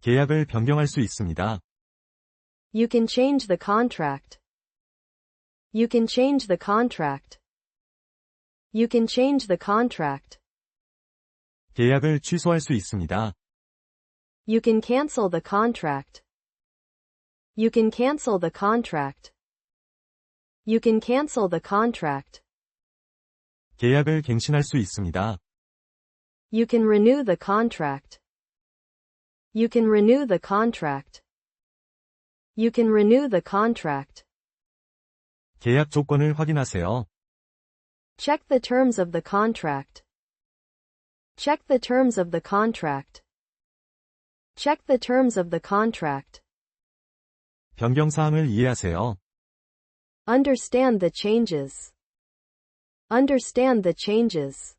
계약을 변경할 수 있습니다. You can change the contract. You can change the contract. You can change the contract. 계약을 취소할 수 있습니다. You can cancel the contract. You can cancel the contract. You can cancel the contract. 계약을 갱신할 수 있습니다. You can renew the contract. You can renew the contract. You can renew the contract. 계약 조건을 확인하세요. Check the terms of the contract. Check the terms of the contract. Check the terms of the contract. 변경 사항을 이해하세요. Understand the changes. Understand the changes.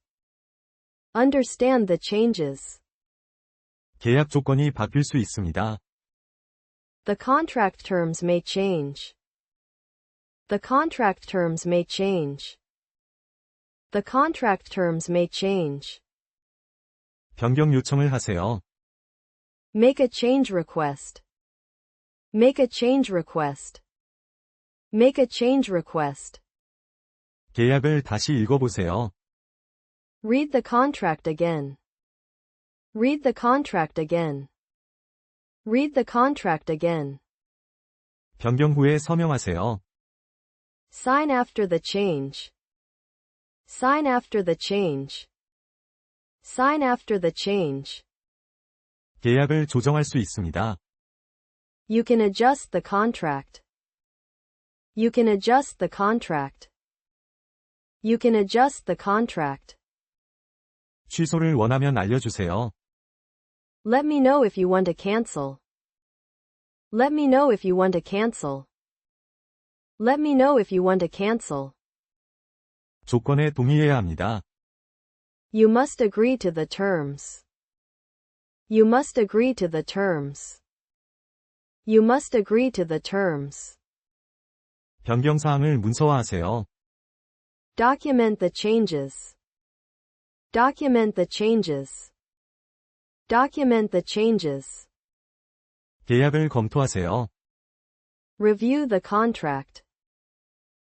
Understand the changes. 계약 조건이 바뀔 수 있습니다. The contract terms may change. The contract terms may change. The contract terms may change. 변경 요청을 하세요. Make a change request. Make a change request. Make a change request. 계약을 다시 읽어보세요. Read the contract again. Read the contract again. Read the contract again. 변경 후에 서명하세요. Sign after the change. Sign after the change. Sign after the change. 계약을 조정할 수 있습니다. You can adjust the contract. You can adjust the contract. You can adjust the contract. 취소를 원하면 알려주세요. Let me know if you want to cancel. Let me know if you want to cancel. Let me know if you want to cancel. 조건에 동의해야 합니다. You must agree to the terms. You must agree to the terms. You must agree to the terms. 변경 사항을 문서화하세요. Document the changes. Document the changes. Document the changes. 계약을 검토하세요. Review the contract.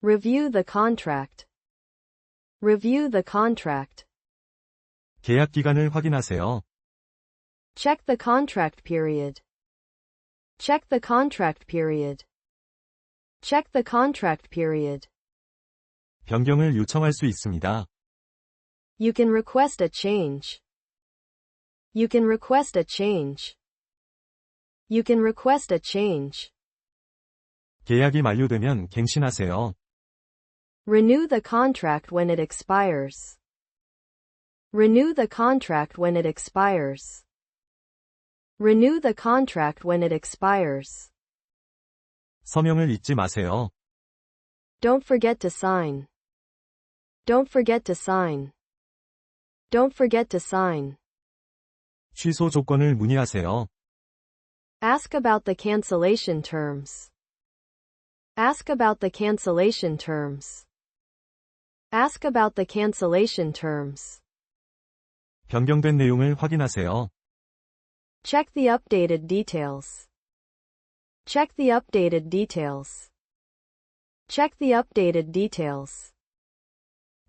Review the contract. Review the contract. 계약 기간을 확인하세요. Check the contract period. Check the contract period. Check the contract period. 변경을 요청할 수 있습니다. You can request a change. You can request a change. You can request a change. 계약이 만료되면 갱신하세요. Renew the contract when it expires. Renew the contract when it expires. Renew the contract when it expires. 서명을 잊지 마세요. Don't forget to sign. Don't forget to sign. Don't forget to sign. 취소 조건을 문의하세요. Ask about the cancellation terms. Ask about the cancellation terms. Ask about the cancellation terms. 변경된 내용을 확인하세요. Check the updated details. Check the updated details. Check the updated details.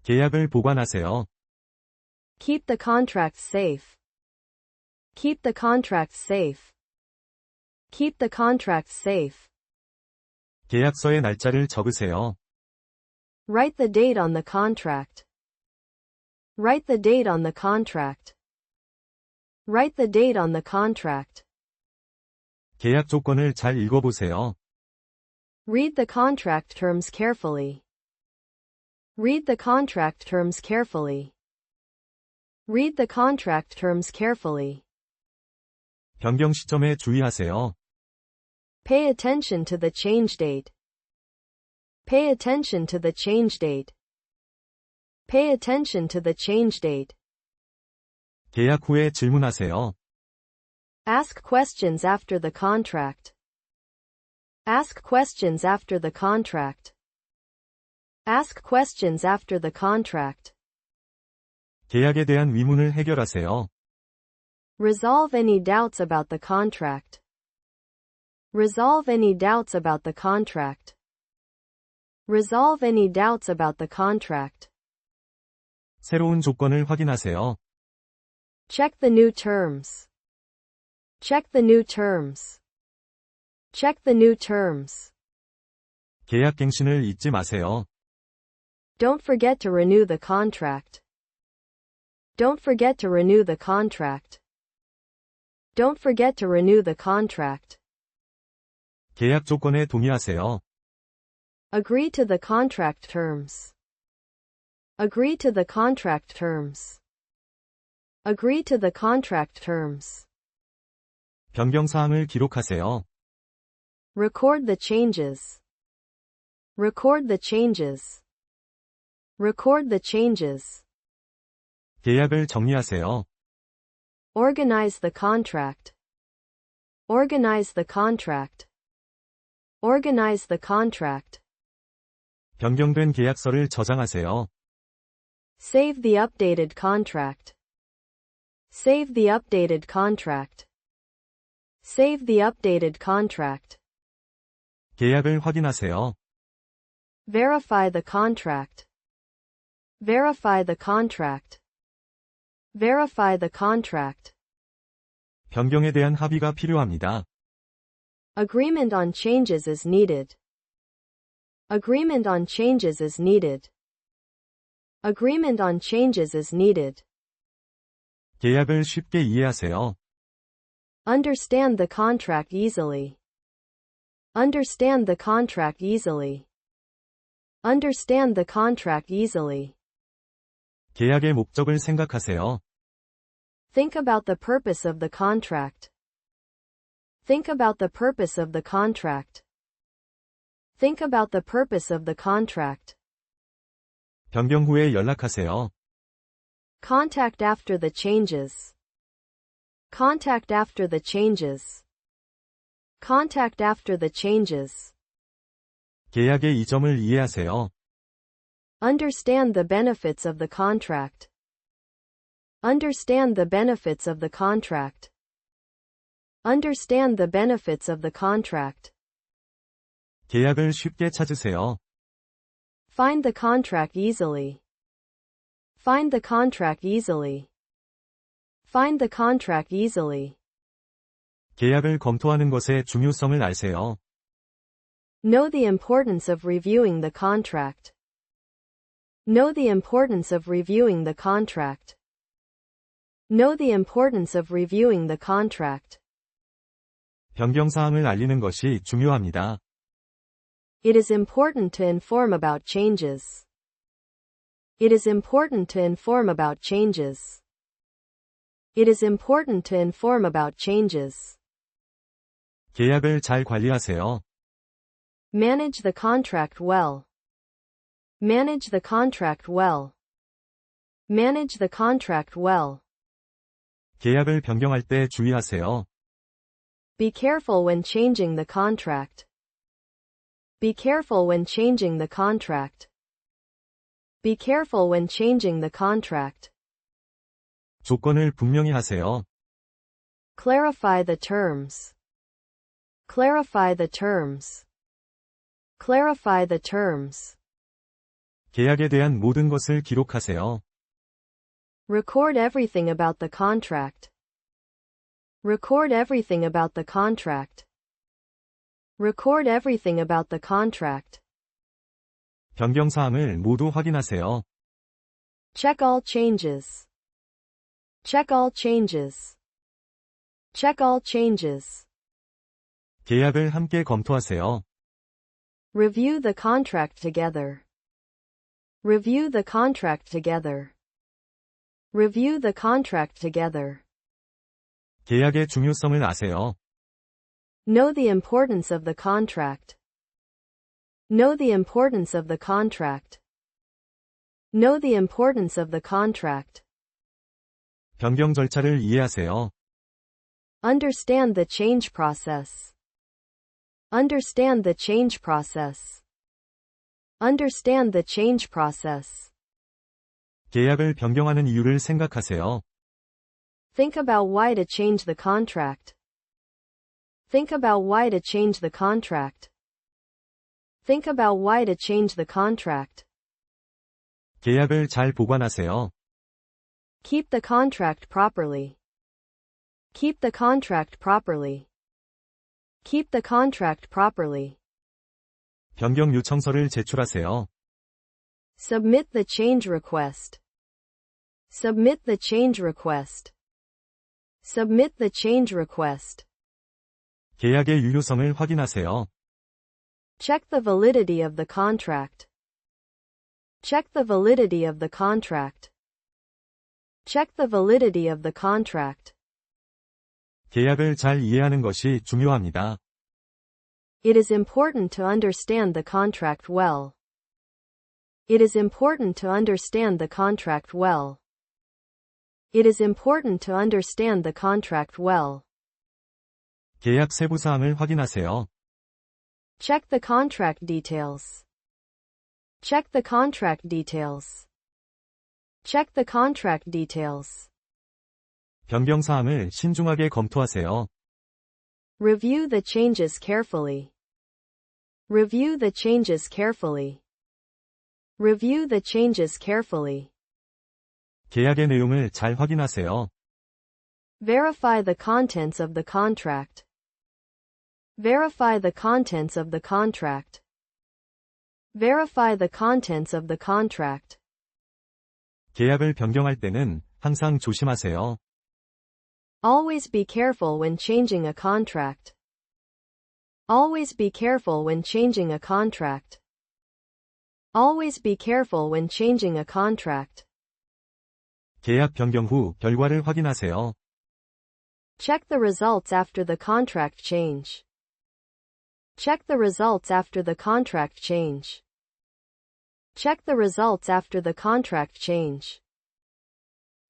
계약을 보관하세요. Keep the contract safe. Keep the contract safe. Keep the contract safe. 계약서의 날짜를 적으세요. Write the date on the contract. Write the date on the contract. Write the date on the contract. 계약 조건을 잘 읽어보세요. Read the contract terms carefully. Read the contract terms carefully. Read the contract terms carefully. 변경 시점에 주의하세요. Pay attention to the change date. Pay attention to the change date. Pay attention to the change date. 계약 후에 질문하세요. Ask questions after the contract. Ask questions after the contract. Ask questions after the contract. 계약에 대한 의문을 해결하세요. Resolve any doubts about the contract. Resolve any doubts about the contract. Resolve any doubts about the contract. 새로운 조건을 확인하세요. Check the new terms. Check the new terms. Check the new terms. 계약 갱신을 잊지 마세요. Don't forget to renew the contract. Don't forget to renew the contract. Don't forget to renew the contract. 계약 조건에 동의하세요. Agree to the contract terms. Agree to the contract terms. Agree to the contract terms. 변경 사항을 기록하세요. Record the changes. Record the changes. Record the changes. 계약을 정리하세요. Organize the contract. Organize the contract. Organize the contract. 변경된 계약서를 저장하세요. Save the updated contract. Save the updated contract. Save the updated contract. 계약을 확인하세요. Verify the contract. Verify the contract. Verify the contract. 변경에 대한 합의가 필요합니다. Agreement on changes is needed. Agreement on changes is needed. Agreement on changes is needed. 계약을 쉽게 이해하세요. Understand the contract easily. Understand the contract easily. Understand the contract easily. 계약의 목적을 생각하세요. Think about the purpose of the contract. Think about the purpose of the contract. Think about the purpose of the contract. 변경 후에 연락하세요. Contact after the changes. Contact after the changes. Contact after the changes. 계약의 이점을 이해하세요. Understand the benefits of the contract. Understand the benefits of the contract. Understand the benefits of the contract. 계약을 쉽게 찾으세요. Find the contract easily. Find the contract easily. Find the contract easily. 계약을 검토하는 것의 중요성을 아세요. Know the importance of reviewing the contract. Know the importance of reviewing the contract. Know the importance of reviewing the contract. 변경 사항을 알리는 것이 중요합니다. It is important to inform about changes. It is important to inform about changes. It is important to inform about changes. 계약을 잘 관리하세요. Manage the contract well. Manage the contract well. Manage the contract well. 계약을 변경할 때 주의하세요. Be careful when changing the contract. Be careful when changing the contract. Be careful when changing the contract. 조건을 분명히 하세요. Clarify the terms. Clarify the terms. Clarify the terms. 계약에 대한 모든 것을 기록하세요. Record everything about the contract. Record everything about the contract. Record everything about the contract. 변경 사항을 모두 확인하세요. Check all changes. Check all changes. Check all changes. 계약을 함께 검토하세요. Review the contract together. Review the contract together. Review the contract together. 계약의 중요성을 아세요. Know the importance of the contract. Know the importance of the contract. Know the importance of the contract. 변경 절차를 이해하세요. Understand the change process. Understand the change process. Understand the change process. 계약을 변경하는 이유를 생각하세요. Think about why to change the contract. Think about why to change the contract. Think about why to change the contract. 계약을 잘 보관하세요. Keep the contract properly. Keep the contract properly. Keep the contract properly. 변경 요청서를 제출하세요. Submit the change request. Submit the change request. Submit the change request. 계약의 유효성을 확인하세요. Check the validity of the contract. Check the validity of the contract. Check the validity of the contract. 계약을 잘 이해하는 것이 중요합니다. It is important to understand the contract well. It is important to understand the contract well. It is important to understand the contract well. 계약 세부 사항을 확인하세요. Check the contract details. Check the contract details. Check the contract details. 변경 사항을 신중하게 검토하세요. Review the changes carefully. Review the changes carefully. Review the changes carefully. 계약의 내용을 잘 확인하세요. Verify the contents of the contract. Verify the contents of the contract. Verify the contents of the contract. 계약을 변경할 때는 항상 조심하세요. Always be careful when changing a contract. Always be careful when changing a contract. Always be careful when changing a contract. 계약 변경 후 결과를 확인하세요. Check the results after the contract change. Check the results after the contract change. Check the results after the contract change.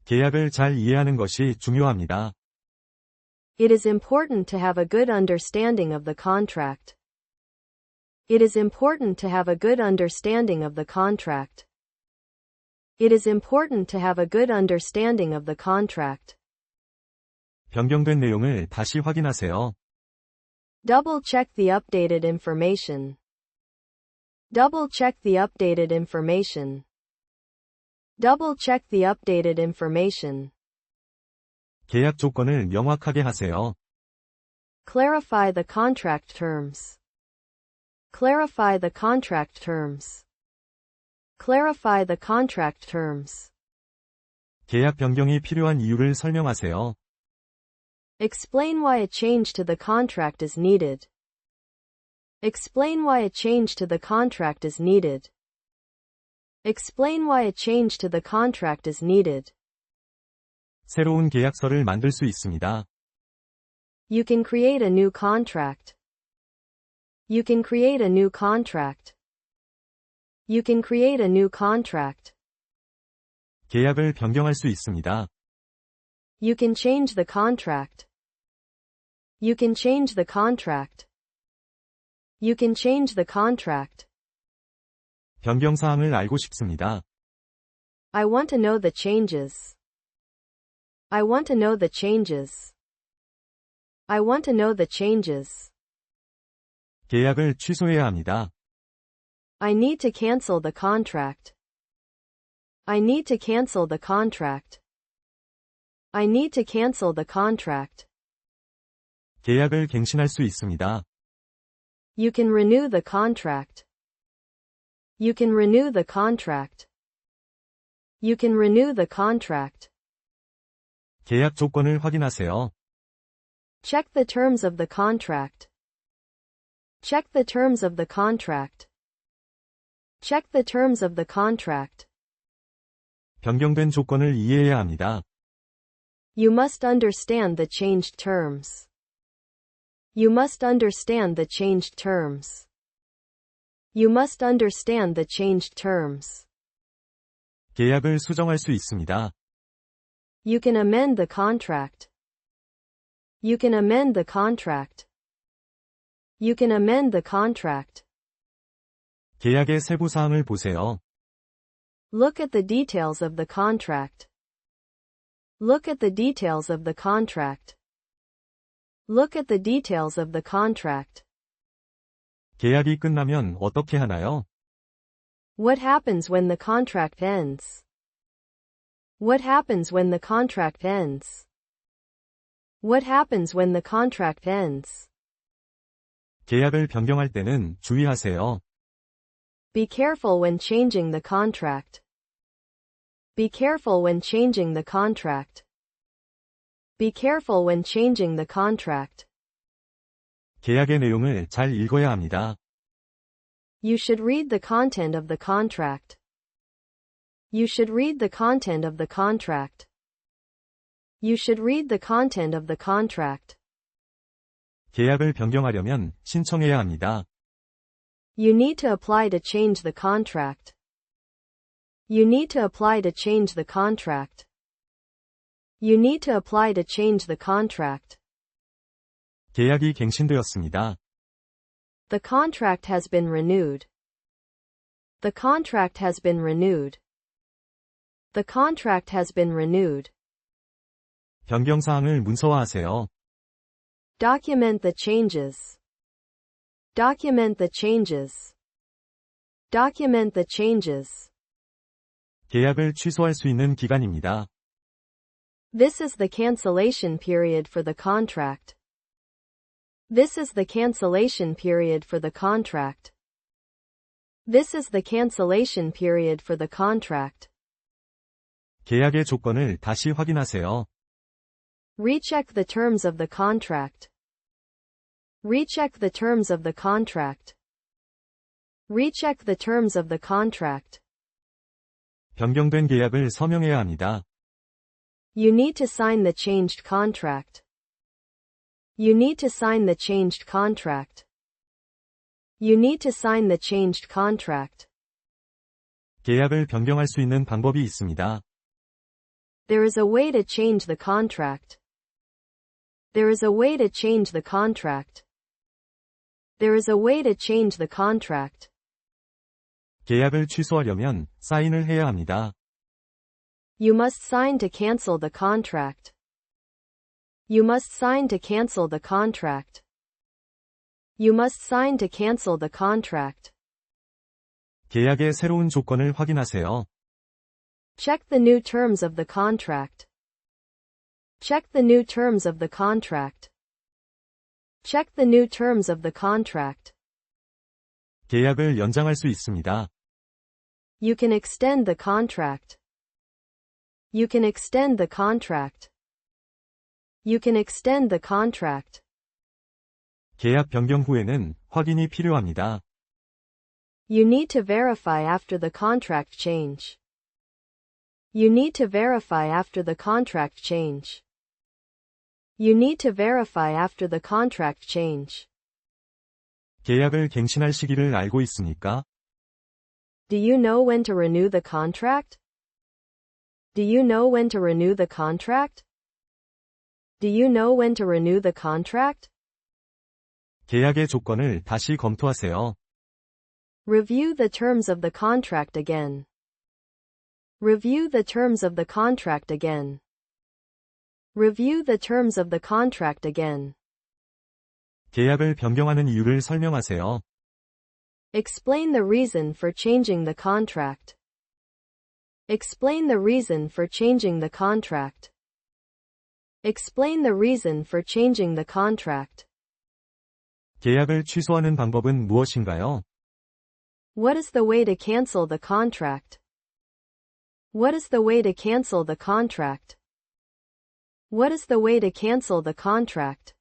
계약을 잘 이해하는 것이 중요합니다. It is important to have a good understanding of the contract. It is important to have a good understanding of the contract. It is important to have a good understanding of the contract. 변경된 내용을 다시 확인하세요. Double check the updated information. Double check the updated information. Double check the updated information. 계약 조건을 명확하게 하세요. Clarify the contract terms. Clarify the contract terms. Clarify the contract terms. 계약 변경이 필요한 이유를 설명하세요. Explain why a change to the contract is needed. Explain why a change to the contract is needed. Explain why a change to the contract is needed. 새로운 계약서를 만들 수 있습니다. You can create a new contract. You can create a new contract. You can create a new contract. 계약을 변경할 수 있습니다. You can change the contract. You can change the contract. You can change the contract. 변경 사항을 알고 싶습니다. I want to know the changes. I want to know the changes. I want to know the changes. 계약을 취소해야 합니다. I need to cancel the contract. I need to cancel the contract. I need to cancel the contract. 계약을 갱신할 수 있습니다. You can renew the contract. You can renew the contract. You can renew the contract. 계약 조건을 확인하세요. Check the terms of the contract. Check the terms of the contract. Check the terms of the contract. 변경된 조건을 이해해야 합니다. You must understand the changed terms. You must understand the changed terms. You must understand the changed terms. 계약을 수정할 수 있습니다. You can amend the contract. You can amend the contract. You can amend the contract. 계약의 세부 사항을 보세요. Look at the details of the contract. Look at the details of the contract. Look at the details of the contract. 계약이 끝나면 어떻게 하나요? What happens when the contract ends? What happens when the contract ends? What happens when the contract ends? 계약을 변경할 때는 주의하세요. Be careful when changing the contract. Be careful when changing the contract. Be careful when changing the contract. 계약의 내용을 잘 읽어야 합니다. You should read the content of the contract. You should read the content of the contract. You should read the content of the contract. 계약을 변경하려면 신청해야 합니다. You need to apply to change the contract. You need to apply to change the contract. You need to apply to change the contract. 계약이 갱신되었습니다. The contract has been renewed. The contract has been renewed. The contract has been renewed. 변경사항을 문서화하세요. Document the changes. Document the changes. Document the changes. 계약을 취소할 수 있는 기간입니다. This is the cancellation period for the contract. This is the cancellation period for the contract. This is the cancellation period for the contract. 계약의 조건을 다시 확인하세요. Recheck the terms of the contract. Recheck the terms of the contract. Recheck the terms of the contract. 변경된 계약을 서명해야 합니다. You need to sign the changed contract. You need to sign the changed contract. You need to sign the changed contract. 계약을 변경할 수 있는 방법이 있습니다. There is a way to change the contract. There is a way to change the contract. There is a way to change the contract. 계약을 취소하려면 사인을 해야 합니다. You must sign to cancel the contract. You must sign to cancel the contract. You must sign to cancel the contract. 계약의 새로운 조건을 확인하세요. Check the new terms of the contract. Check the new terms of the contract. Check the new terms of the contract. 계약을 연장할 수 있습니다. You can extend the contract. You can extend the contract. You can extend the contract. 계약 변경 후에는 확인이 필요합니다. You need to verify after the contract change. You need to verify after the contract change. You need to verify after the contract change. 계약을 갱신할 시기를 알고 있습니까? Do you know when to renew the contract? Do you know when to renew the contract? Do you know when to renew the contract? 계약의 조건을 다시 검토하세요. Review the terms of the contract again. Review the terms of the contract again. Review the terms of the contract again. 계약을 변경하는 이유를 설명하세요. Explain the reason for changing the contract. Explain the reason for changing the contract. Explain the reason for changing the contract. 계약을 취소하는 방법은 무엇인가요? What is the way to cancel the contract? What is the way to cancel the contract? What is the way to cancel the contract?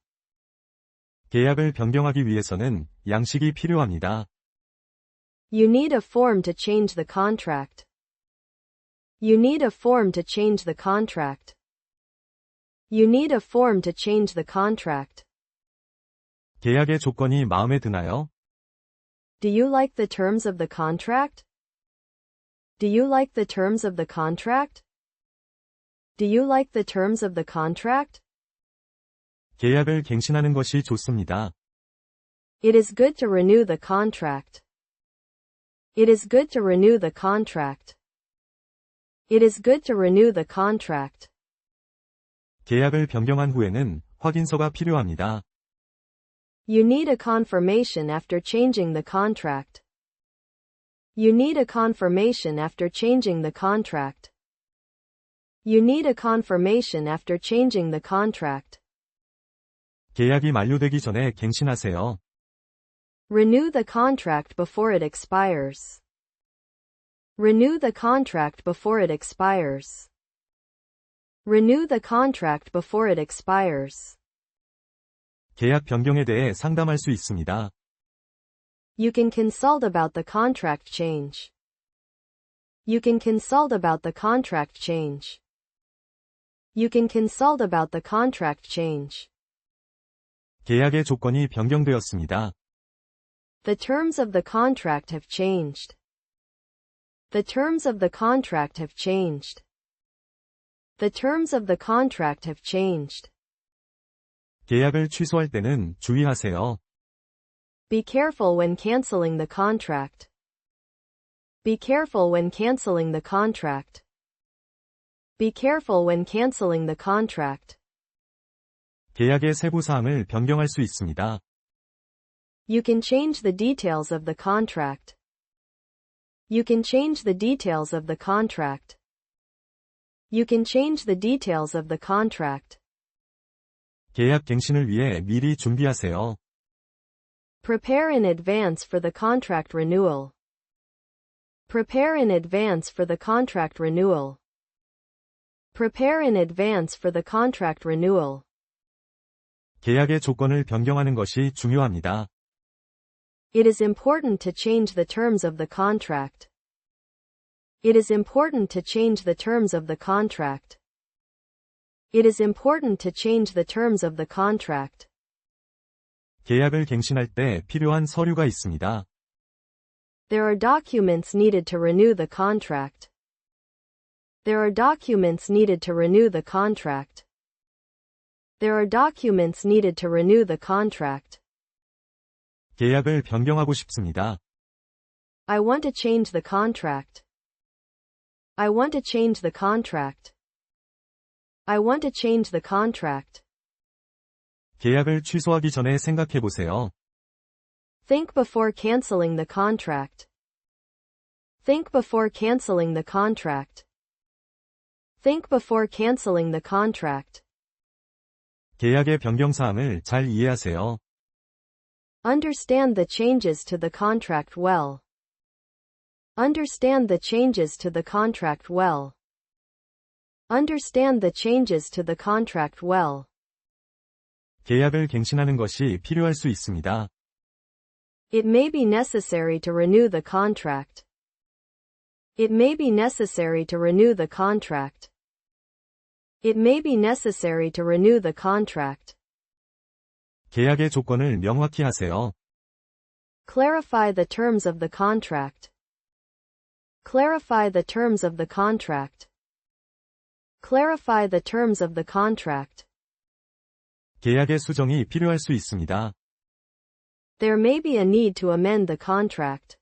계약을 변경하기 위해서는 양식이 필요합니다. You need a form to change the contract. You need a form to change the contract. You need a form to change the contract. 계약의 조건이 마음에 드나요? Do you like the terms of the contract? Do you like the terms of the contract? Do you like the terms of the contract? 계약을 갱신하는 것이 좋습니다. It is good to renew the contract. It is good to renew the contract. It is good to renew the contract. 계약을 변경한 후에는 확인서가 필요합니다. You need a confirmation after changing the contract. You need a confirmation after changing the contract. You need a confirmation after changing the contract. 계약이 만료되기 전에 갱신하세요. Renew the contract before it expires. Renew the contract before it expires. Renew the contract before it expires. 계약 변경에 대해 상담할 수 있습니다. You can consult about the contract change. You can consult about the contract change. You can consult about the contract change. 계약의 조건이 변경되었습니다. The terms of the contract have changed. The terms of the contract have changed. The terms of the contract have changed. 계약을 취소할 때는 주의하세요. Be careful when canceling the contract. Be careful when canceling the contract. Be careful when canceling the contract. 계약의 세부 사항을 변경할 수 있습니다. You can change the details of the contract. You can change the details of the contract. You can change the details of the contract. 계약 갱신을 위해 미리 준비하세요. Prepare in advance for the contract renewal. Prepare in advance for the contract renewal. Prepare in advance for the contract renewal. 계약의 조건을 변경하는 것이 중요합니다. It is important to change the terms of the contract. It is important to change the terms of the contract. It is important to change the terms of the contract. 계약을 갱신할 때 필요한 서류가 있습니다. There are documents needed to renew the contract. There are documents needed to renew the contract. There are documents needed to renew the contract. 계약을 변경하고 싶습니다. I want to change the contract. I want to change the contract. I want to change the contract. 계약을 취소하기 전에 생각해 보세요. Think before canceling the contract. Think before canceling the contract. Think before canceling the contract. 계약의 변경 사항을 잘 이해하세요. Understand the changes to the contract well. Understand the changes to the contract well. Understand the changes to the contract well. 계약을 갱신하는 것이 필요할 수 있습니다. It may be necessary to renew the contract. It may be necessary to renew the contract. It may be necessary to renew the contract. 계약의 조건을 명확히 하세요. Clarify the terms of the contract. Clarify the terms of the contract. Clarify the terms of the contract. 계약의 수정이 필요할 수 있습니다. There may be a need to amend the contract.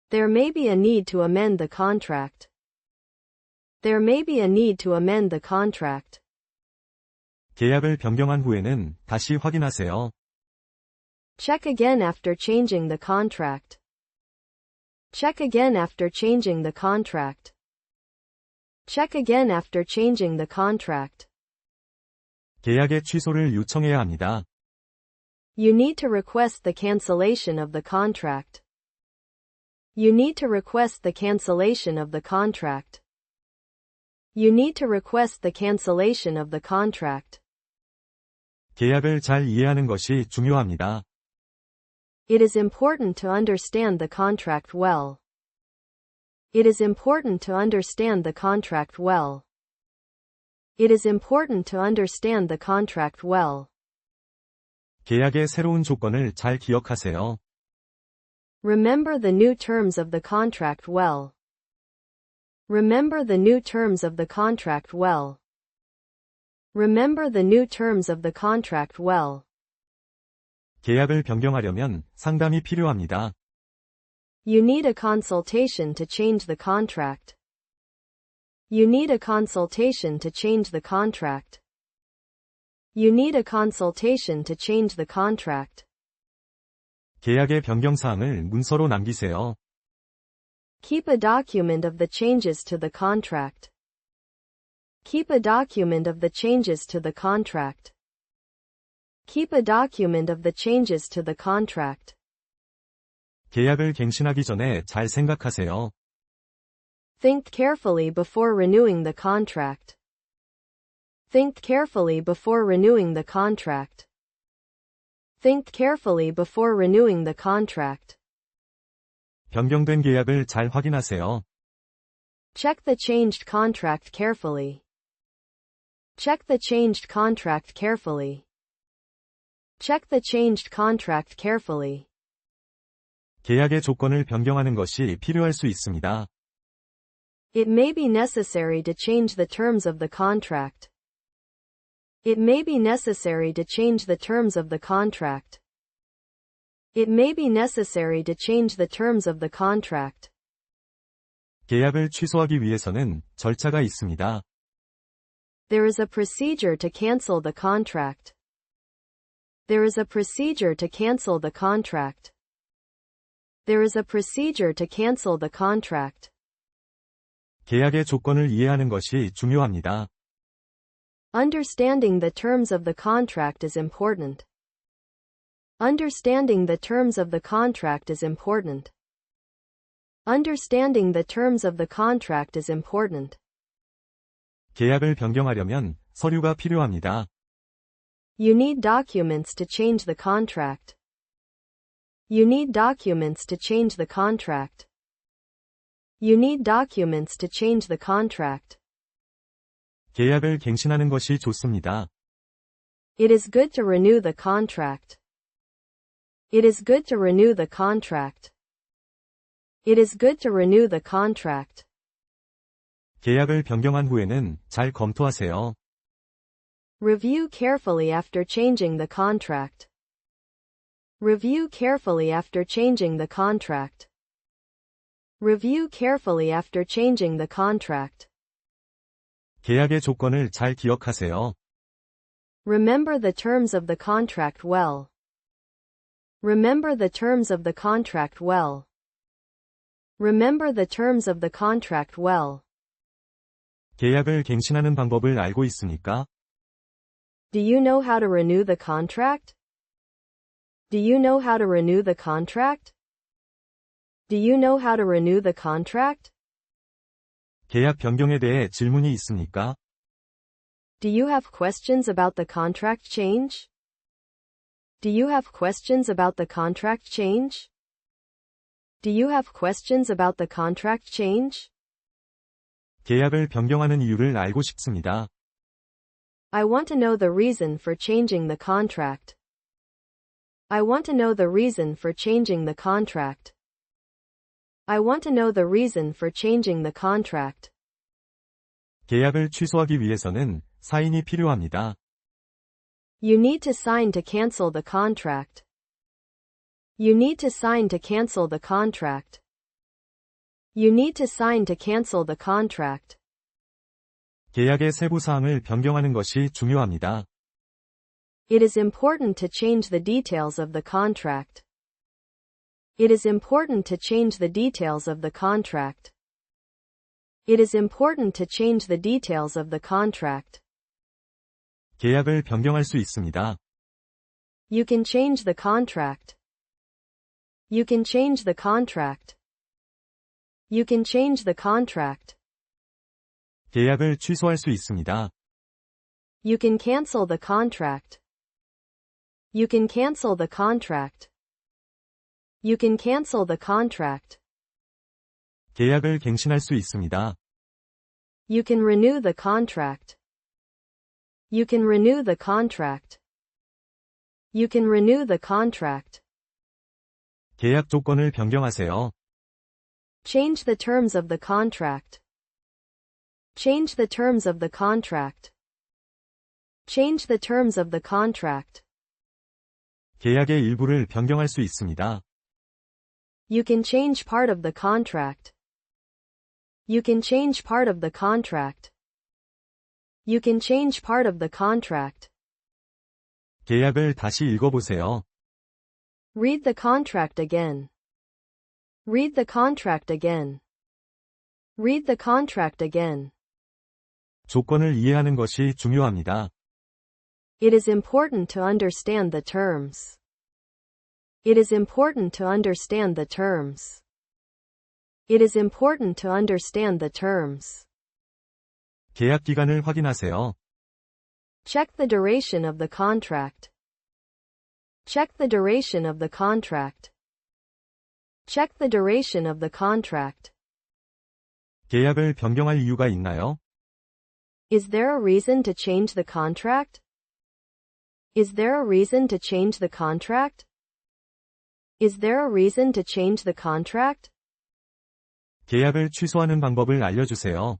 There may be a need to amend the contract. There may be a need to amend the contract. 계약을 변경한 후에는 다시 확인하세요. Check again after changing the contract. Check again after changing the contract. Check again after changing the contract. 계약의 취소를 요청해야 합니다. You need to request the cancellation of the contract. You need to request the cancellation of the contract. You need to request the cancellation of the contract. 계약을 잘 이해하는 것이 중요합니다. It is important to understand the contract well. It is important to understand the contract well. It is important to understand the contract well. 계약의 새로운 조건을 잘 기억하세요. Remember the new terms of the contract well. Remember the new terms of the contract well. Remember the new terms of the contract well. 계약을 변경하려면 상담이 필요합니다. You need a consultation to change the contract. You need a consultation to change the contract. You need a consultation to change the contract. 계약의 변경 사항을 문서로 남기세요. Keep a document of the changes to the contract. Keep a document of the changes to the contract. Keep a document of the changes to the contract. 계약을 갱신하기 전에 잘 생각하세요. Think carefully before renewing the contract. Think carefully before renewing the contract. Think carefully before renewing the contract. 변경된 계약을 잘 확인하세요. Check the changed contract carefully. Check the changed contract carefully. Check the changed contract carefully. 계약의 조건을 변경하는 것이 필요할 수 있습니다. It may be necessary to change the terms of the contract. It may be necessary to change the terms of the contract. It may be necessary to change the terms of the contract. 계약을 취소하기 위해서는 절차가 있습니다. There is a procedure to cancel the contract. There is a procedure to cancel the contract. There is a procedure to cancel the contract. 계약의 조건을 이해하는 것이 중요합니다. Understanding the terms of the contract is important. Understanding the terms of the contract is important. Understanding the terms of the contract is important. 계약을 변경하려면 서류가 필요합니다. You need documents to change the contract. You need documents to change the contract. You need documents to change the contract. 계약을 갱신하는 것이 좋습니다. It is good to renew the contract. It is good to renew the contract. It is good to renew the contract. 계약을 변경한 후에는 잘 검토하세요. Review carefully after changing the contract. Review carefully after changing the contract. Review carefully after changing the contract. 계약의 조건을 잘 기억하세요. Remember the terms of the contract well. Remember the terms of the contract well. Remember the terms of the contract well. 계약을 갱신하는 방법을 알고 있습니까? Do you know how to renew the contract? Do you know how to renew the contract? Do you know how to renew the contract? 계약 변경에 대해 질문이 있습니까? Do you have questions about the contract change? Do you have questions about the contract change? Do you have questions about the contract change? 계약을 변경하는 이유를 알고 싶습니다. I want to know the reason for changing the contract. I want to know the reason for changing the contract. I want to know the reason for changing the contract. 계약을 취소하기 위해서는 사인이 필요합니다. You need to sign to cancel the contract. You need to sign to cancel the contract. You need to sign to cancel the contract. 계약의 세부 사항을 변경하는 것이 중요합니다. It is important to change the details of the contract. It is important to change the details of the contract. It is important to change the details of the contract. 계약을 변경할 수 있습니다. You can change the contract. You can change the contract. You can change the contract. 계약을 취소할 수 있습니다. You can cancel the contract. You can cancel the contract. You can cancel the contract. 계약을 갱신할 수 있습니다. You can renew the contract. You can renew the contract. You can renew the contract. 계약 조건을 변경하세요. Change the terms of the contract. Change the terms of the contract. Change the terms of the contract. 계약의 일부를 변경할 수 있습니다. You can change part of the contract. You can change part of the contract. You can change part of the contract. 계약을 다시 읽어보세요. Read the contract again. Read the contract again. Read the contract again. 조건을 이해하는 것이 중요합니다. It is important to understand the terms. It is important to understand the terms. It is important to understand the terms. 계약 기간을 확인하세요. Check the duration of the contract. Check the duration of the contract. Check the duration of the contract. 계약을 변경할 이유가 있나요? Is there a reason to change the contract? Is there a reason to change the contract? Is there a reason to change the contract? 계약을 취소하는 방법을 알려주세요.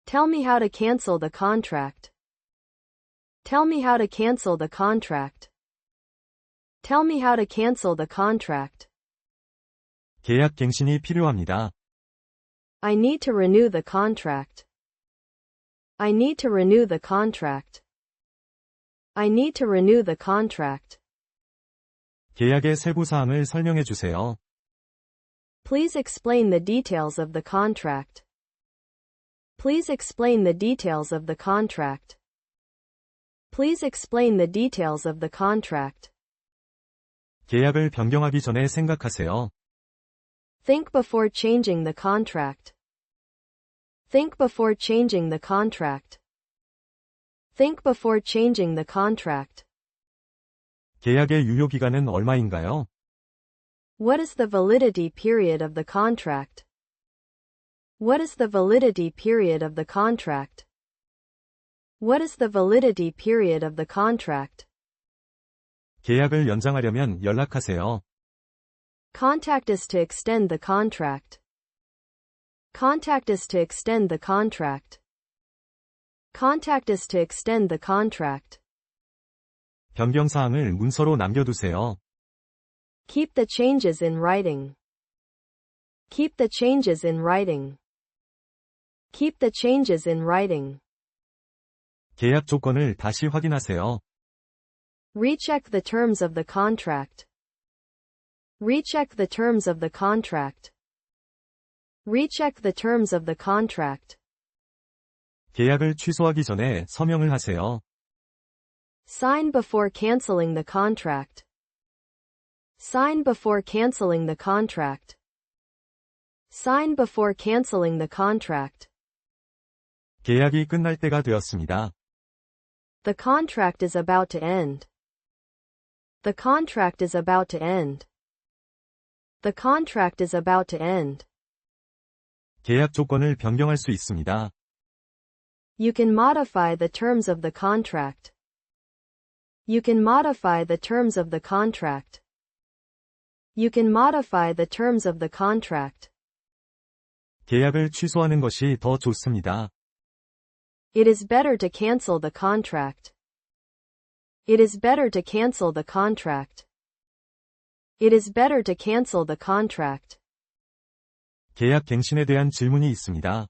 Tell me how to cancel the contract. Tell me how to cancel the contract. Tell me how to cancel the contract. 계약 갱신이 필요합니다. I need to renew the contract. I need to renew the contract. I need to renew the contract. 계약의 세부 사항을 설명해 주세요. Please explain the details of the contract. Please explain the details of the contract. Please explain the details of the contract. 계약을 변경하기 전에 생각하세요. Think before changing the contract. Think before changing the contract. Think before changing the contract. 계약의 유효 기간은 얼마인가요? What is the validity period of the contract? What is the validity period of the contract? What is the validity period of the contract? 계약을 연장하려면 연락하세요. Contact us to extend the contract. Contact us to extend the contract. Contact us to extend the contract. 변경 사항을 문서로 남겨두세요. Keep the changes in writing. Keep the changes in writing. Keep the changes in writing. 계약 조건을 다시 확인하세요. Recheck the terms of the contract. Recheck the terms of the contract. Recheck the terms of the contract. 계약을 취소하기 전에 서명을 하세요. Sign before canceling the contract. Sign before canceling the contract. Sign before canceling the contract. 계약이 끝날 때가 되었습니다. The contract is about to end. The contract is about to end. The contract is about to end. 계약 조건을 변경할 수 있습니다. You can modify the terms of the contract. You can modify the terms of the contract. You can modify the terms of the contract. 계약을 취소하는 것이 더 좋습니다. It is better to cancel the contract. It is better to cancel the contract. It is better to cancel the contract. 계약 갱신에 대한 질문이 있습니다.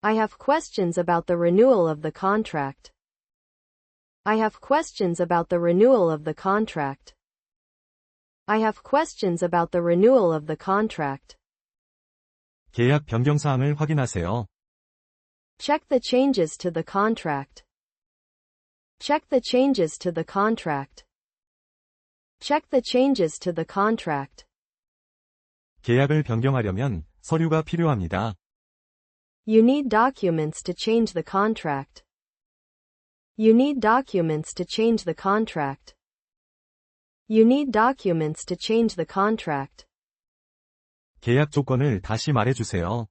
I have questions about the renewal of the contract. I have questions about the renewal of the contract. I have questions about the renewal of the contract. 계약 변경 사항을 확인하세요. Check the changes to the contract. Check the changes to the contract. Check the changes to the contract. 계약을 변경하려면 서류가 필요합니다. You need documents to change the contract. You need documents to change the contract. You need documents to change the contract. 계약 조건을 다시 말해주세요.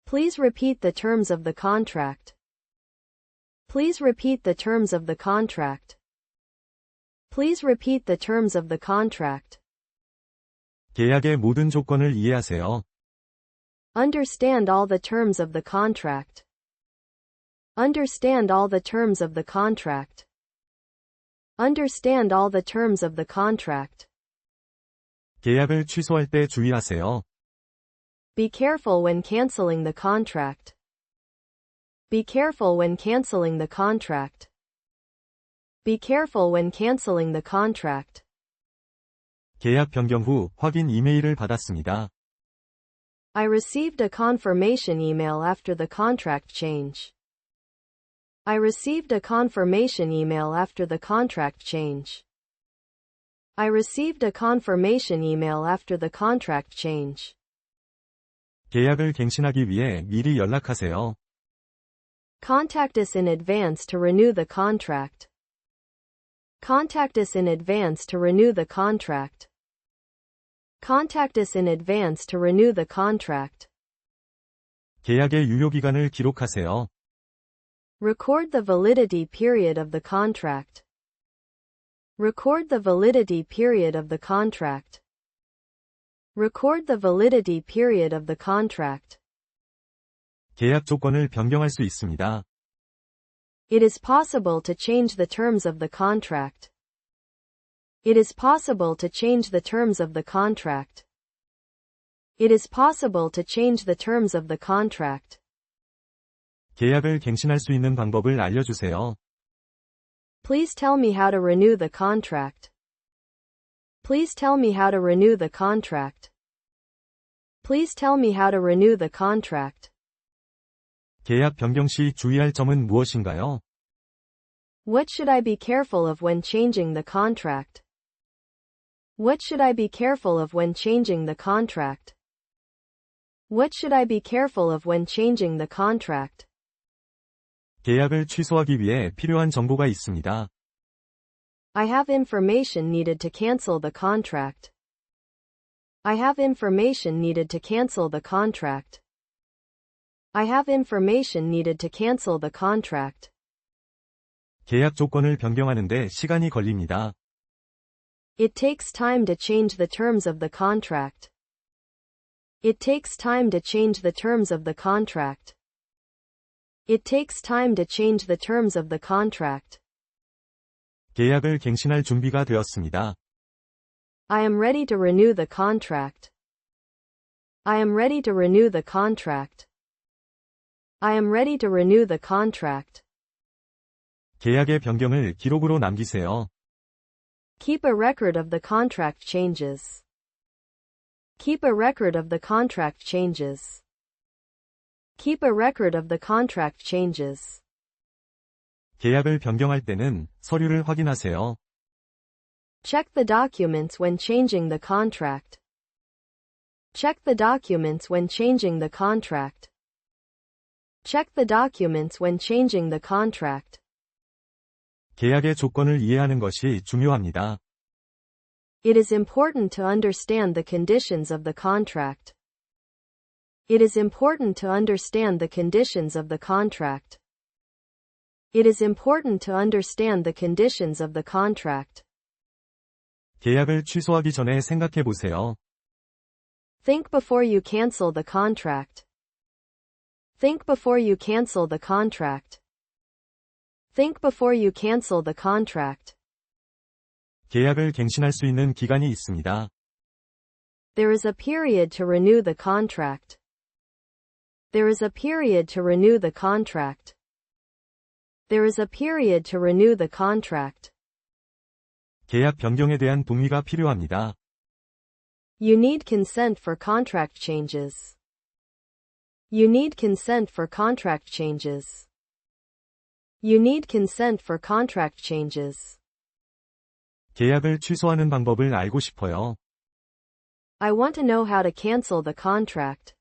Please repeat the terms of the contract. Please repeat the terms of the contract. Please repeat the terms of the contract. 계약의 모든 조건을 이해하세요. Understand all the terms of the contract. Understand all the terms of the contract. Understand all the terms of the contract. 계약을 취소할 때 주의하세요. Be careful when canceling the contract. Be careful when canceling the contract. Be careful when canceling the contract. 계약 변경 후 확인 이메일을 받았습니다. I received a confirmation email after the contract change. I received a confirmation email after the contract change. I received a confirmation email after the contract change. 계약을 갱신하기 위해 미리 연락하세요. Contact us in advance to renew the contract. Contact us in advance to renew the contract. Contact us in advance to renew the contract. 계약의 유효기간을 기록하세요. Record the validity period of the contract. Record the validity period of the contract. Record the validity period of the contract. 계약 조건을 변경할 수 있습니다. It is possible to change the terms of the contract. It is possible to change the terms of the contract. It is possible to change the terms of the contract. 계약을 갱신할 수 있는 방법을 알려주세요. Please tell me how to renew the contract. Please tell me how to renew the contract. Please tell me how to renew the contract. 계약 변경 시 주의할 점은 무엇인가요? What should I be careful of when changing the contract? What should I be careful of when changing the contract? What should I be careful of when changing the contract? 계약을 취소하기 위해 필요한 정보가 있습니다. I have information needed to cancel the contract. I have information needed to cancel the contract. I have information needed to cancel the contract. 계약 조건을 변경하는데 시간이 걸립니다. It takes time to change the terms of the contract. It takes time to change the terms of the contract. It takes time to change the terms of the contract. 계약을 갱신할 준비가 되었습니다. I am ready to renew the contract. I am ready to renew the contract. I am ready to renew the contract. 계약의 변경을 기록으로 남기세요. Keep a record of the contract changes. Keep a record of the contract changes. Keep a record of the contract changes. 계약을 변경할 때는 서류를 확인하세요. Check the documents when changing the contract. Check the documents when changing the contract. Check the documents when changing the contract. 계약의 조건을 이해하는 것이 중요합니다. It is important to understand the conditions of the contract. It is important to understand the conditions of the contract. It is important to understand the conditions of the contract. 계약을 취소하기 전에 생각해 보세요. Think before you cancel the contract. Think before you cancel the contract. Think before you cancel the contract. 계약을 갱신할 수 있는 기간이 있습니다. There is a period to renew the contract. There is a period to renew the contract. There is a period to renew the contract. 계약 변경에 대한 동의가 필요합니다. You need consent for contract changes. You need consent for contract changes. You need consent for contract changes. 계약을 취소하는 방법을 알고 싶어요. I want to know how to cancel the contract.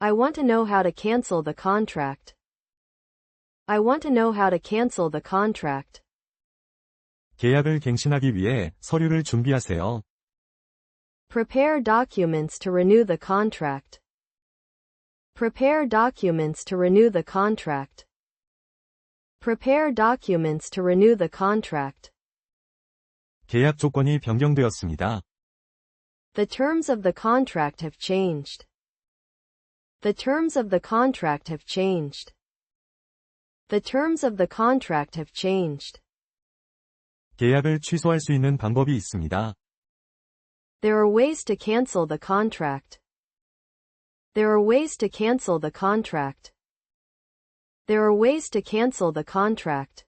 I want to know how to cancel the contract. I want to know how to cancel the contract. 계약을 갱신하기 위해 서류를 준비하세요. Prepare documents to renew the contract. Prepare documents to renew the contract. Prepare documents to renew the contract. 계약 조건이 변경되었습니다. The terms of the contract have changed. The terms of the contract have changed. The terms of the contract have changed. 계약을 취소할 수 있는 방법이 있습니다. There are ways to cancel the contract. There are ways to cancel the contract. There are ways to cancel the contract.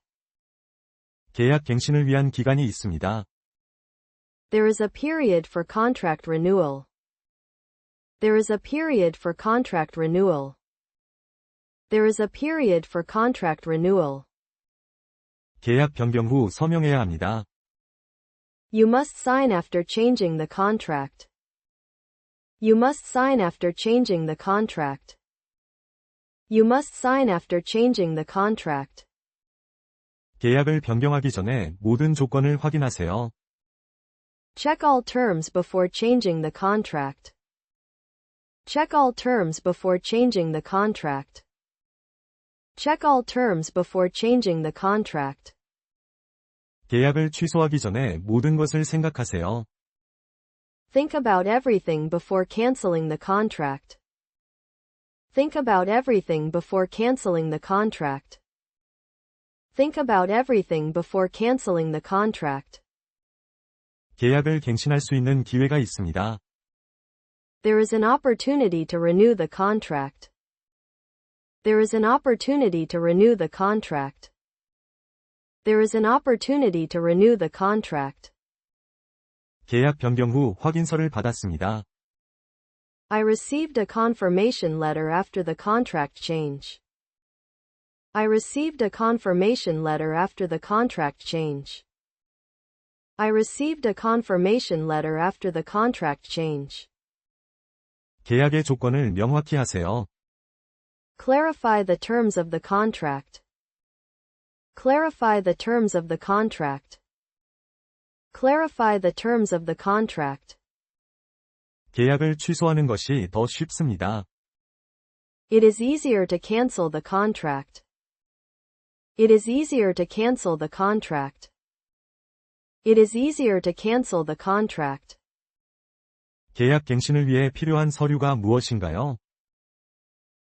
계약 갱신을 위한 기간이 있습니다. There is a period for contract renewal. There is a period for contract renewal. There is a period for contract renewal. 계약 변경 후 서명해야 합니다. You must sign after changing the contract. You must sign after changing the contract. You must sign after changing the contract. 계약을 변경하기 전에 모든 조건을 확인하세요. Check all terms before changing the contract. Check all terms before changing the contract. Check all terms before changing the contract. 계약을 취소하기 전에 모든 것을 생각하세요. Think about everything before canceling the contract. Think about everything before canceling the contract. Think about everything before canceling the contract. 계약을 갱신할 수 있는 기회가 있습니다. There is an opportunity to renew the contract. There is an opportunity to renew the contract. There is an opportunity to renew the contract. 계약 변경 후 확인서를 받았습니다. I received a confirmation letter after the contract change. I received a confirmation letter after the contract change. I received a confirmation letter after the contract change. 계약의 조건을 명확히 하세요. Clarify the terms of the contract. Clarify the terms of the contract. Clarify the terms of the contract. 계약을 취소하는 것이 더 쉽습니다. It is easier to cancel the contract. It is easier to cancel the contract. It is easier to cancel the contract. 계약 갱신을 위해 필요한 서류가 무엇인가요?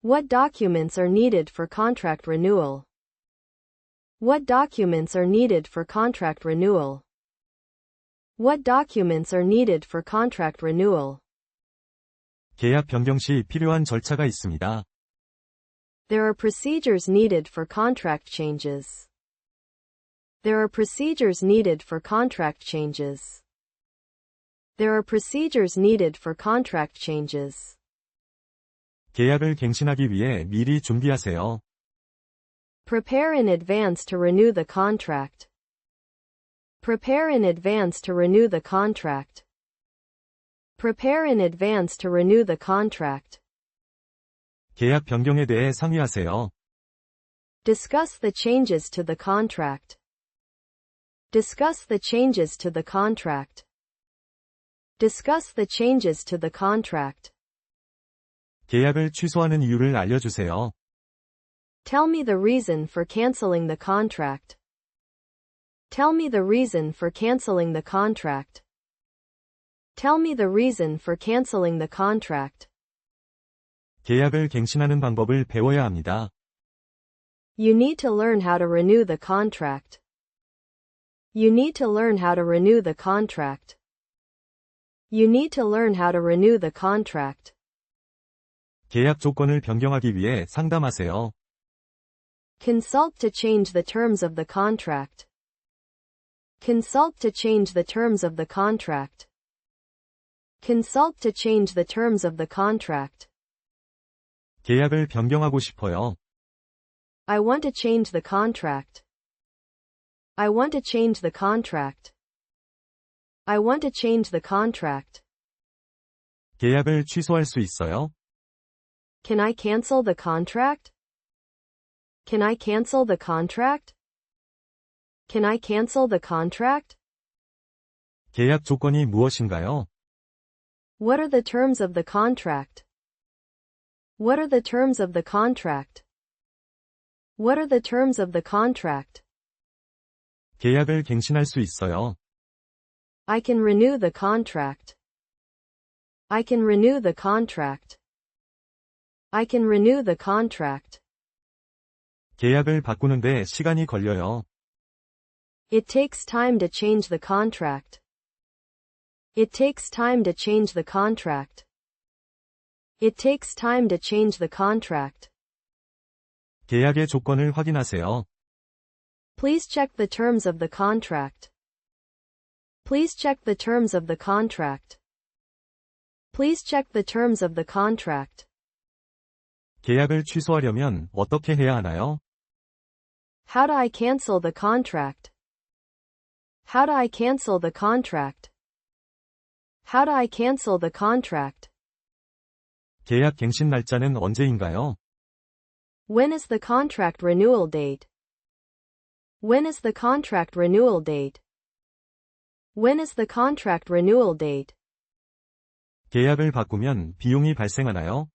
What documents are needed for contract renewal? What documents are needed for contract renewal? What documents are needed for contract renewal? 계약 변경 시 필요한 절차가 있습니다. There are procedures needed for contract changes. There are procedures needed for contract changes. There are procedures needed for contract changes. 계약을 갱신하기 위해 미리 준비하세요. Prepare in advance to renew the contract. Prepare in advance to renew the contract. Prepare in advance to renew the contract. 계약 변경에 대해 상의하세요. Discuss the changes to the contract. Discuss the changes to the contract. Discuss the changes to the contract. 계약을 취소하는 이유를 알려주세요. Tell me the reason for canceling the contract. Tell me the reason for canceling the contract. Tell me the reason for canceling the contract. 계약을 갱신하는 방법을 배워야 합니다. You need to learn how to renew the contract. You need to learn how to renew the contract. You need to learn how to renew the contract. 계약 조건을 변경하기 위해 상담하세요. Consult to change the terms of the contract. Consult to change the terms of the contract. Consult to change the terms of the contract. 계약을 변경하고 싶어요. I want to change the contract. I want to change the contract. I want to change the contract. 계약을 취소할 수 있어요? Can I cancel the contract? Can I cancel the contract? Can I cancel the contract? 계약 조건이 무엇인가요? What are the terms of the contract? What are the terms of the contract? What are the terms of the contract? 계약을 갱신할 수 있어요. I can renew the contract. I can renew the contract. I can renew the contract. 계약을 바꾸는데 시간이 걸려요. It takes time to change the contract. It takes time to change the contract. It takes time to change the contract. 계약의 조건을 확인하세요. Please check the terms of the contract. Please check the terms of the contract. Please check the terms of the contract. 계약을 취소하려면 어떻게 해야 하나요? How do I cancel the contract? How do I cancel the contract? How do I cancel the contract? 계약 갱신 날짜는 언제인가요? When is the contract renewal date? When is the contract renewal date? When is the contract renewal date? 계약을 바꾸면 비용이 발생하나요?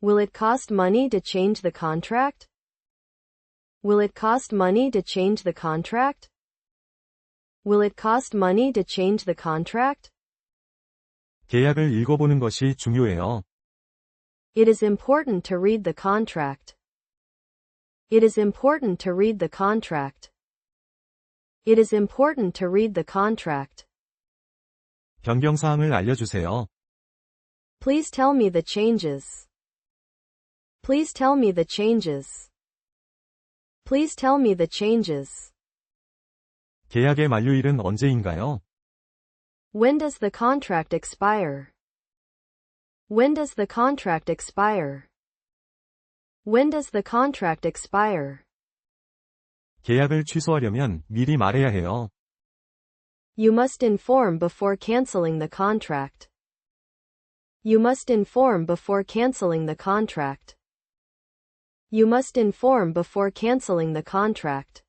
Will it cost money to change the contract? Will it cost money to change the contract? Will it cost money to change the contract? 계약을 읽어보는 것이 중요해요. It is important to read the contract. It is important to read the contract. It is important to read the contract. 변경사항을 알려주세요. Please tell me the changes. Please tell me the changes. Please tell me the changes. 계약의 만료일은 언제인가요? When does the contract expire? When does the contract expire? When does the contract expire? 계약을 취소하려면 미리 말해야 해요. You must inform before canceling the contract. You must inform before canceling the contract. You must inform before canceling the contract.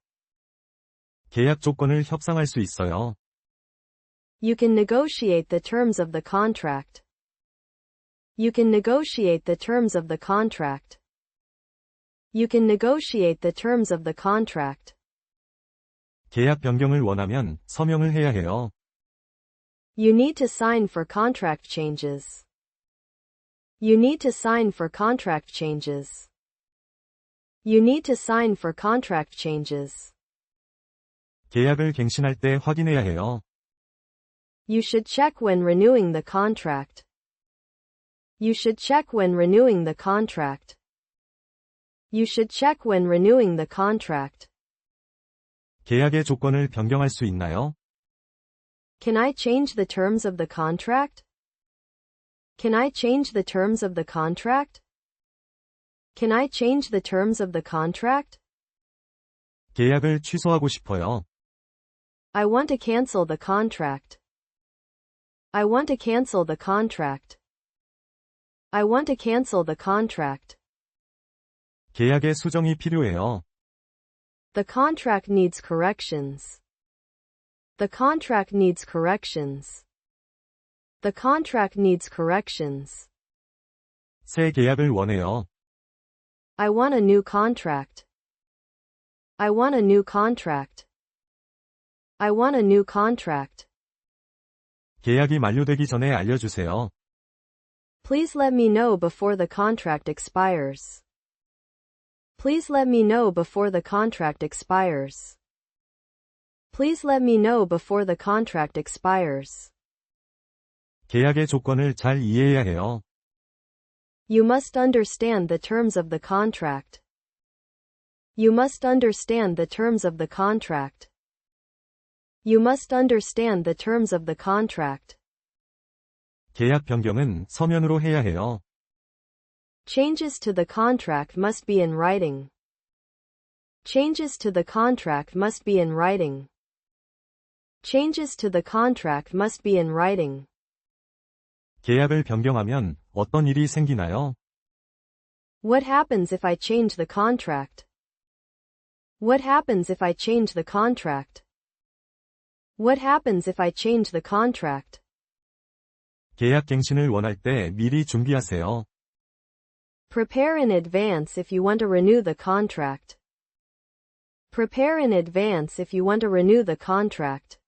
계약 조건을 협상할 수 있어요. You can negotiate the terms of the contract. You can negotiate the terms of the contract. You can negotiate the terms of the contract. 계약 변경을 원하면 서명을 해야 해요. You need to sign for contract changes. You need to sign for contract changes. You need to sign for contract changes. 계약을 갱신할 때 확인해야 해요. You should check when renewing the contract. You should check when renewing the contract. You should check when renewing the contract. 계약의 조건을 변경할 수 있나요? Can I change the terms of the contract? Can I change the terms of the contract? Can I change the terms of the contract? 계약을 취소하고 싶어요. I want to cancel the contract. I want to cancel the contract. I want to cancel the contract. 계약의 수정이 필요해요. The contract needs corrections. The contract needs corrections. The contract needs corrections. 새 계약을 원해요. I want a new contract. I want a new contract. I want a new contract. 계약이 만료되기 전에 알려주세요. Please let me know before the contract expires. Please let me know before the contract expires. Please let me know before the contract expires. 계약의 조건을 잘 이해해야 해요. You must understand the terms of the contract. You must understand the terms of the contract. You must understand the terms of the contract. 계약 변경은 서면으로 해야 해요. Changes to the contract must be in writing. Changes to the contract must be in writing. Changes to the contract must be in writing. 계약을 변경하면 어떤 일이 생기나요? What happens if I change the contract? What happens if I change the contract? What happens if I change the contract? 계약 갱신을 원할 때 미리 준비하세요. Prepare in advance if you want to renew the contract. Prepare in advance if you want to renew the contract.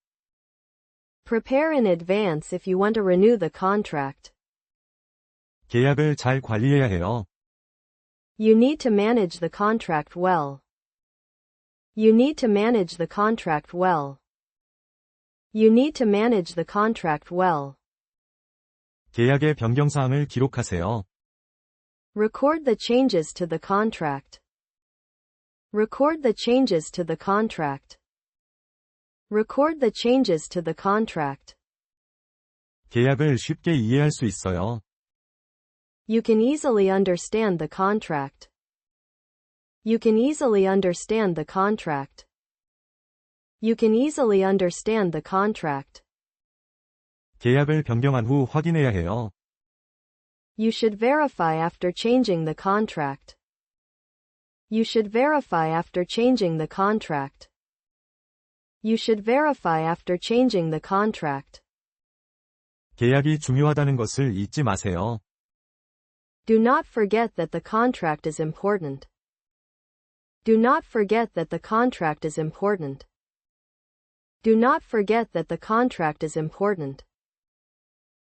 Prepare in advance if you want to renew the contract. 계약을 잘 관리해야 해요. You need to manage the contract well. You need to manage the contract well. You need to manage the contract well. 계약의 변경사항을 기록하세요. Record the changes to the contract. Record the changes to the contract. Record the changes to the contract. 계약을 쉽게 이해할 수 있어요. You can easily understand the contract. You can easily understand the contract. You can easily understand the contract. 계약을 변경한 후 확인해야 해요. You should verify after changing the contract. You should verify after changing the contract. You should verify after changing the contract. 계약이 중요하다는 것을 잊지 마세요. Do not forget that the contract is important. Do not forget that the contract is important. Do not forget that the contract is important.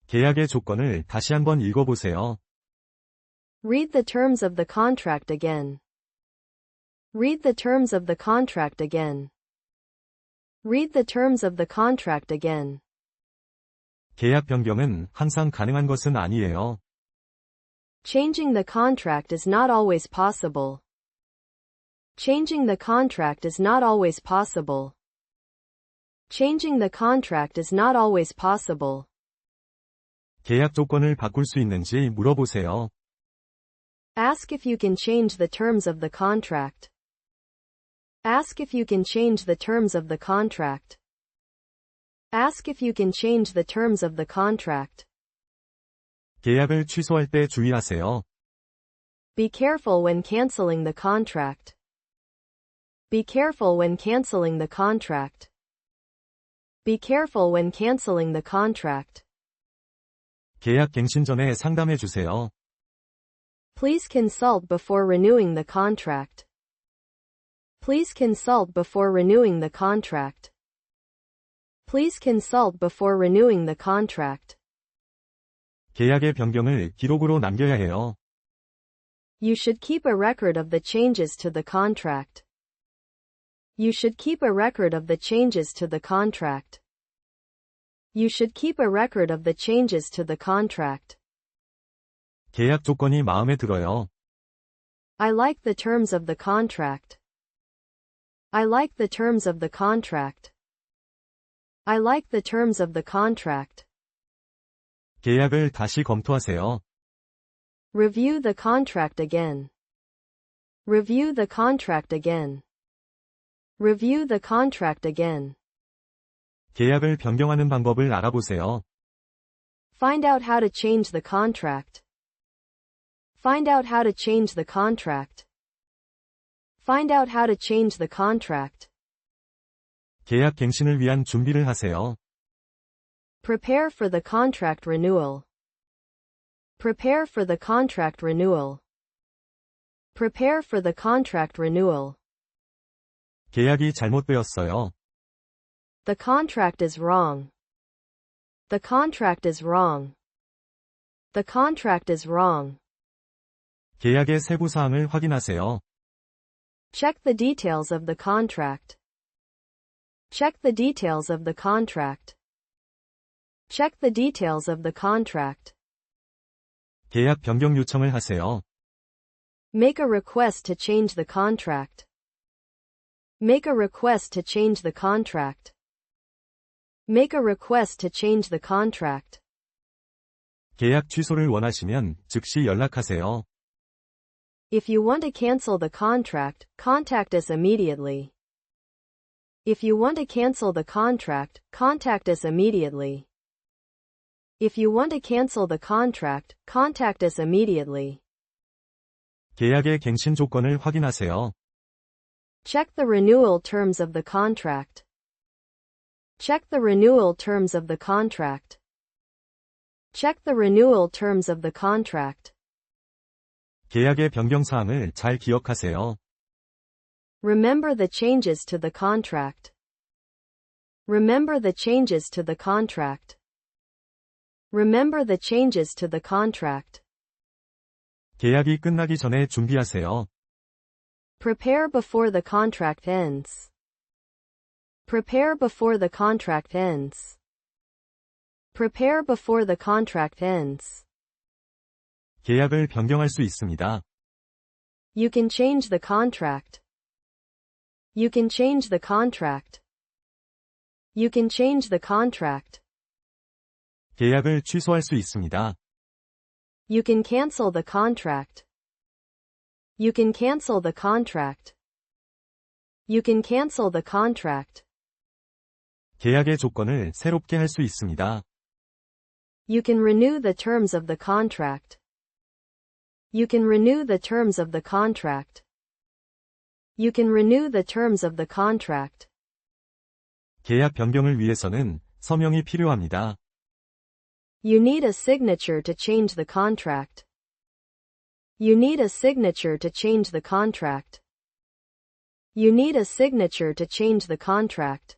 계약의 조건을 다시 한번 읽어보세요. Read the terms of the contract again. Read the terms of the contract again. Read the terms of the contract again. 계약 변경은 항상 가능한 것은 아니에요. Changing the contract is not always possible. Changing the contract is not always possible. Changing the contract is not always possible. 계약 조건을 바꿀 수 있는지 물어보세요. Ask if you can change the terms of the contract. Ask if you can change the terms of the contract. Ask if you can change the terms of the contract. 계약을 취소할 때 주의하세요. Be careful when canceling the contract. Be careful when canceling the contract. Be careful when canceling the contract. 계약 갱신 전에 상담해 주세요. Please consult before renewing the contract. Please consult before renewing the contract. Please consult before renewing the contract. 계약의 변경을 기록으로 남겨야 해요. You should keep a record of the changes to the contract. You should keep a record of the changes to the contract. You should keep a record of the changes to the contract. 계약 조건이 마음에 들어요. I like the terms of the contract. I like the terms of the contract. I like the terms of the contract. 계약을 다시 검토하세요. Review the contract again. Review the contract again. Review the contract again. 계약을 변경하는 방법을 알아보세요. Find out how to change the contract. Find out how to change the contract. Find out how to change the contract. 계약 갱신을 위한 준비를 하세요. Prepare for the contract renewal. Prepare for the contract renewal. Prepare for the contract renewal. 계약이 잘못되었어요. The contract is wrong. The contract is wrong. The contract is wrong. 계약의 세부 사항을 확인하세요. Check the details of the contract. Check the details of the contract. Check the details of the contract. 계약 변경 요청을 하세요. Make a request to change the contract. Make a request to change the contract. Make a request to change the contract. 계약 취소를 원하시면 즉시 연락하세요. If you want to cancel the contract, contact us immediately. If you want to cancel the contract, contact us immediately. If you want to cancel the contract, contact us immediately. 계약의 갱신 조건을 확인하세요. Check the renewal terms of the contract. Check the renewal terms of the contract. Check the renewal terms of the contract. 계약의 변경 사항을 잘 기억하세요. Remember the changes to the contract. Remember the changes to the contract. Remember the changes to the contract. 계약이 끝나기 전에 준비하세요. Prepare before the contract ends. Prepare before the contract ends. Prepare before the contract ends. 계약을 변경할 수 있습니다. You can change the contract. You can change the contract. You can change the contract. 계약을 취소할 수 있습니다. You can cancel the contract. You can cancel the contract. You can cancel the contract. 계약의 조건을 새롭게 할 수 있습니다. You can renew the terms of the contract. You can renew the terms of the contract. You can renew the terms of the contract. 계약 변경을 위해서는 서명이 필요합니다. You need a signature to change the contract. You need a signature to change the contract. You need a signature to change the contract.